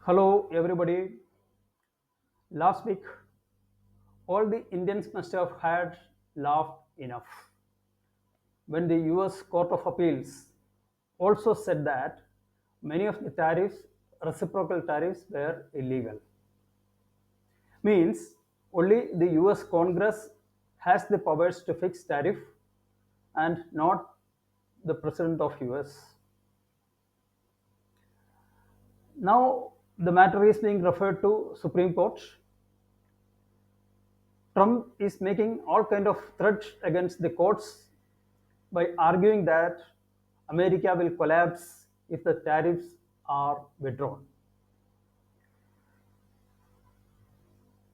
Hello, everybody. Last week, all the Indians must have had laughed enough when the US Court of Appeals also said that many of the tariffs, reciprocal tariffs, were illegal. Means only the US Congress has the powers to fix tariff and not the President of US. Now the matter is being referred to Supreme Court. Trump is making all kind of threats against the courts by arguing that America will collapse if the tariffs are withdrawn.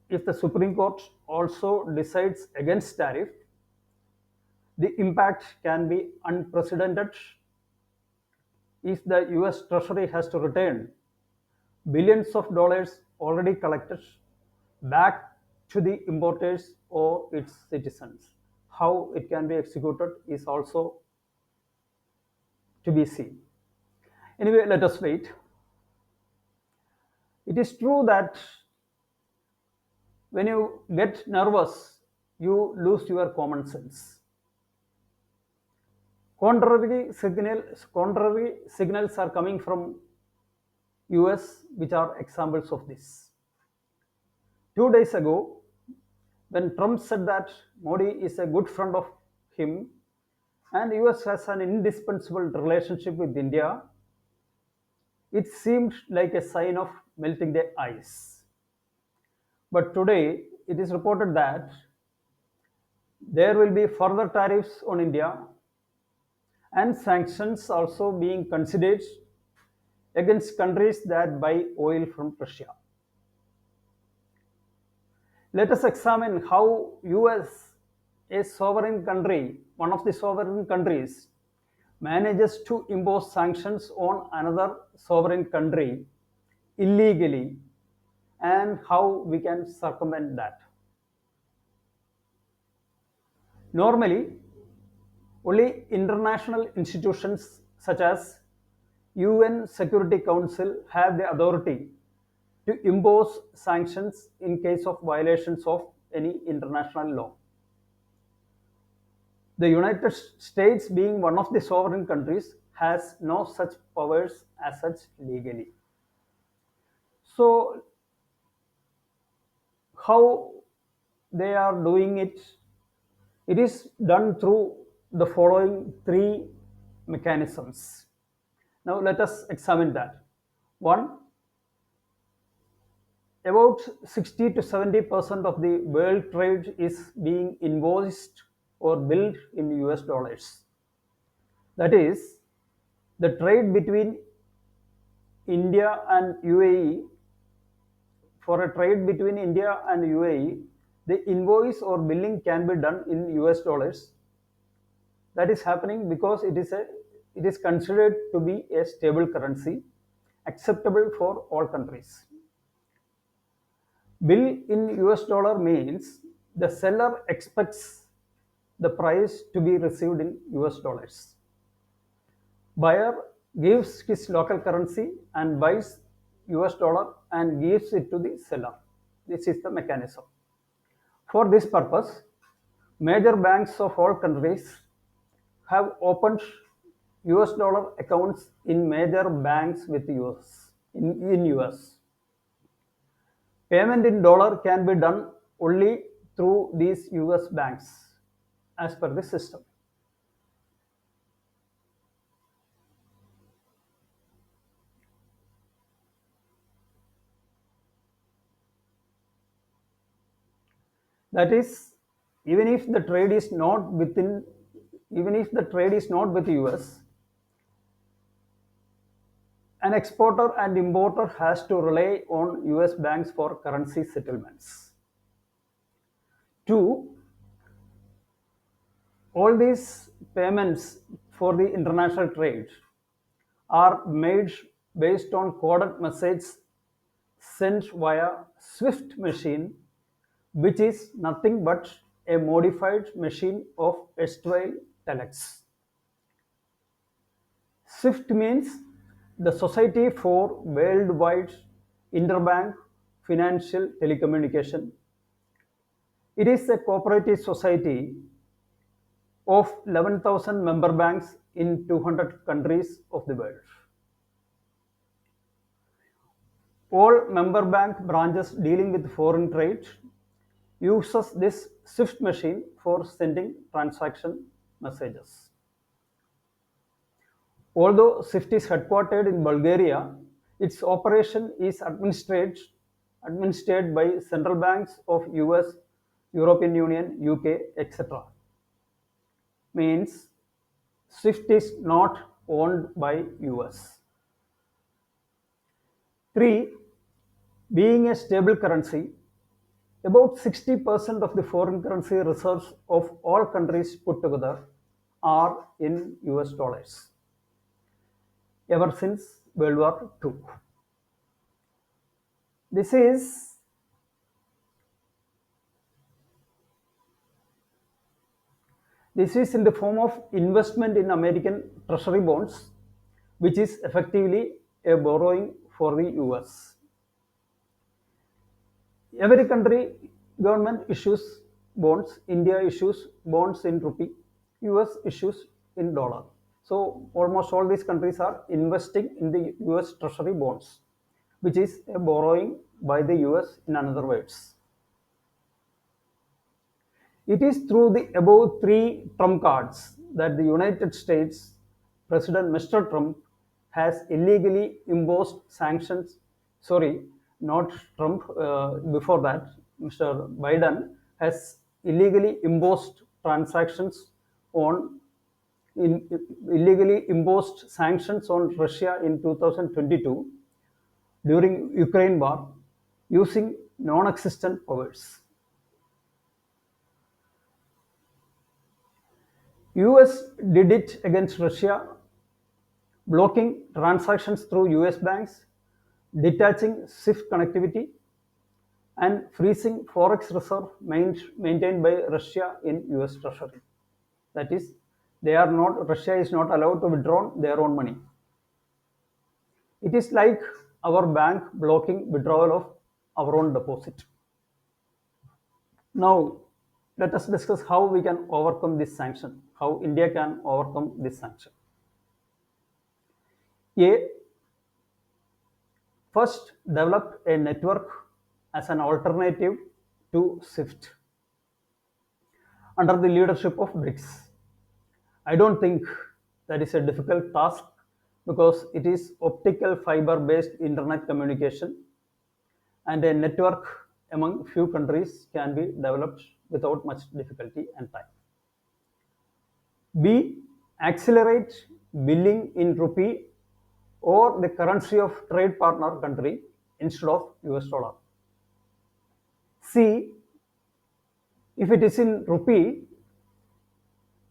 If the Supreme Court also decides against tariff, the impact can be unprecedented if the US Treasury has to return billions of dollars already collected back to the importers or its citizens. How it can be executed is also to be seen. Anyway, let us wait. It is true that when you get nervous, you lose your common sense. Contrary signals are coming from US, which are examples of this. 2 days ago, when Trump said that Modi is a good friend of him and US has an indispensable relationship with India, it seemed like a sign of melting the ice. But today, it is reported that there will be further tariffs on India and sanctions also being considered against countries that buy oil from Russia. Let us examine how US, a sovereign country, one of the sovereign countries, manages to impose sanctions on another sovereign country illegally and how we can circumvent that. Normally, only international institutions such as UN Security Council have the authority to impose sanctions in case of violations of any international law. The United States, being one of the sovereign countries, has no such powers as such legally. So, how they are doing it? It is done through the following three mechanisms. Now, let us examine that. One, about 60 to 70% of the world trade is being invoiced or billed in US dollars. That is, the trade between India and UAE, for a trade between India and UAE, the invoice or billing can be done in US dollars. That is happening because it is considered to be a stable currency acceptable for all countries. Bill in US dollar means the seller expects the price to be received in US dollars. Buyer gives his local currency and buys US dollar and gives it to the seller. This is the mechanism. For this purpose, major banks of all countries have opened US dollar accounts in major banks with in US. Payment in dollar can be done only through these US banks as per the system. That is, even if the trade is not within, even if the trade is not with US, an exporter and importer has to rely on US banks for currency settlements. Two, all these payments for the international trade are made based on coded messages sent via Swift machine, which is nothing but a modified machine of erstwhile telex. Swift means the Society for Worldwide interbank financial telecommunication. It is a cooperative society of 11,000 member banks in 200 countries of the world. All member bank branches dealing with foreign trade uses this SWIFT machine for sending transaction messages. Although SWIFT is headquartered in Bulgaria, its operation is administered by central banks of US, European Union, UK, etc. Means SWIFT is not owned by US. 3. Being a stable currency, about 60% of the foreign currency reserves of all countries put together are in US dollars ever since World War II. This is this is in the form of investment in American treasury bonds, which is effectively a borrowing for the US. Every country government issues bonds. India issues bonds in rupee. US issues in dollar. So almost all these countries are investing in the US treasury bonds, which is a borrowing by the US in other words. It is through the above three trump cards that the United States President Mr. Trump has illegally imposed sanctions. Sorry, not Trump. Before that, Mr. Biden has illegally imposed transactions on in, illegally imposed sanctions on Russia in 2022 during Ukraine war using non-existent powers. US did it against Russia, blocking transactions through US banks, detaching SWIFT connectivity, and freezing forex reserve maintained by Russia in US Treasury. That is, Russia is not allowed to withdraw their own money. It is like our bank blocking withdrawal of our own deposit. Now, let us discuss how we can overcome this sanction, how India can overcome this sanction. A. First, develop a network as an alternative to SWIFT under the leadership of BRICS. I don't think that is a difficult task because it is optical fiber based internet communication and a network among few countries can be developed without much difficulty and time. B. Accelerate billing in rupee or the currency of trade partner country instead of US dollar. C. If it is in rupee,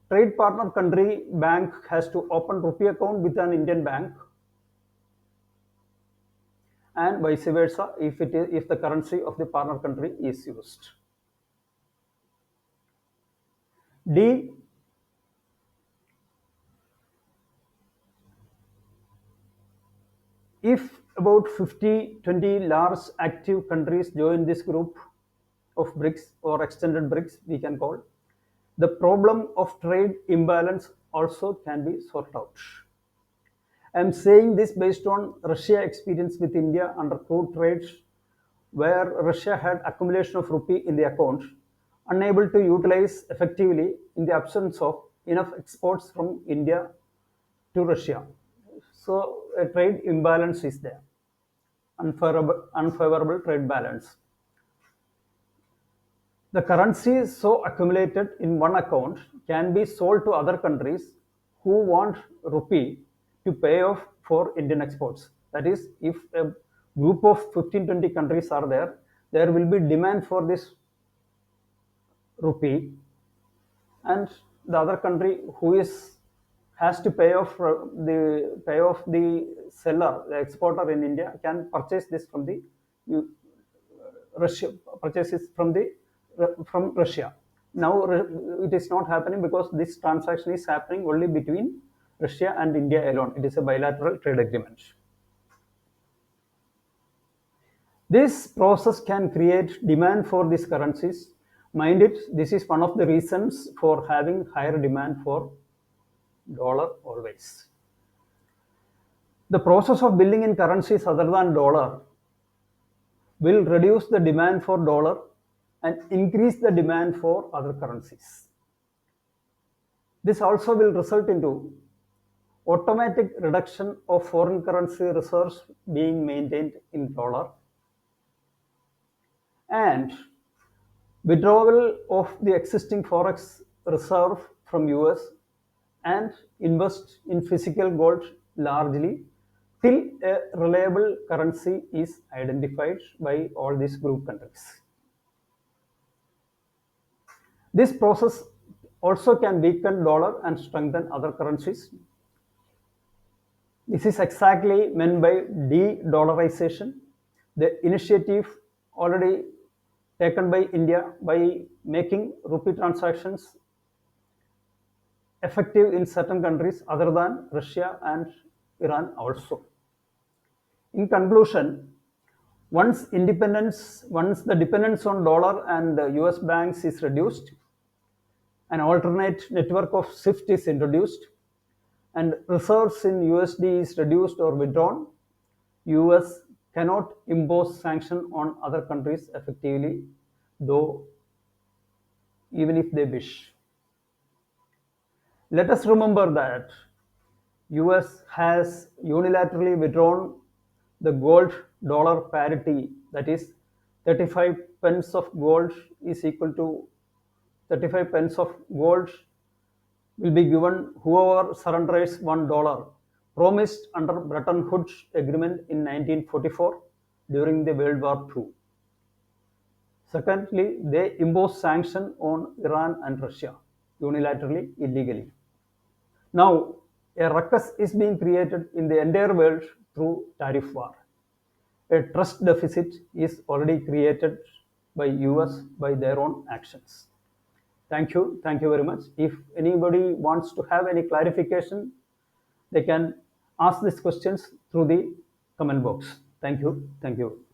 trade partner country bank has to open rupee account with an Indian bank and vice versa if the currency of the partner country is used. D. If about 50-20 large active countries join this group of BRICS or extended BRICS, we can call, the problem of trade imbalance also can be sorted out. I am saying this based on Russia experience with India under crude trades, where Russia had accumulation of rupee in the account, unable to utilize effectively in the absence of enough exports from India to Russia. So a trade imbalance is there, unfavorable trade balance. The currency so accumulated in one account can be sold to other countries who want rupee to pay off for Indian exports. That is, if a group of 15-20 countries are there, there will be demand for this rupee, and the other country who is has to pay off the seller, the exporter in India, can purchase this from the Russia, purchases from Russia. Now it is not happening because this transaction is happening only between Russia and India alone. It is a bilateral trade agreement. This process can create demand for these currencies. Mind it, this is one of the reasons for having higher demand for dollar always. The process of building in currencies other than dollar will reduce the demand for dollar and increase the demand for other currencies. This also will result into automatic reduction of foreign currency reserves being maintained in dollar and withdrawal of the existing forex reserve from US and invest in physical gold largely till a reliable currency is identified by all these group countries. This process also can weaken dollar and strengthen other currencies. This is exactly meant by de-dollarization, the initiative already taken by India by making rupee transactions effective in certain countries other than Russia and Iran also. In conclusion, once the dependence on dollar and the US banks is reduced, an alternate network of SWIFT is introduced, and reserves in USD is reduced or withdrawn, US cannot impose sanction on other countries effectively, though even if they wish. Let us remember that US has unilaterally withdrawn the gold dollar parity, that is 35 pence of gold is equal to 35 pence of gold will be given whoever surrenders $1 promised under Bretton Woods Agreement in 1944 during the World War II. Secondly, they impose sanction on Iran and Russia unilaterally, illegally. Now, a ruckus is being created in the entire world through tariff war. A trust deficit is already created by US by their own actions. Thank you very much. If anybody wants to have any clarification, they can ask these questions through the comment box. Thank you.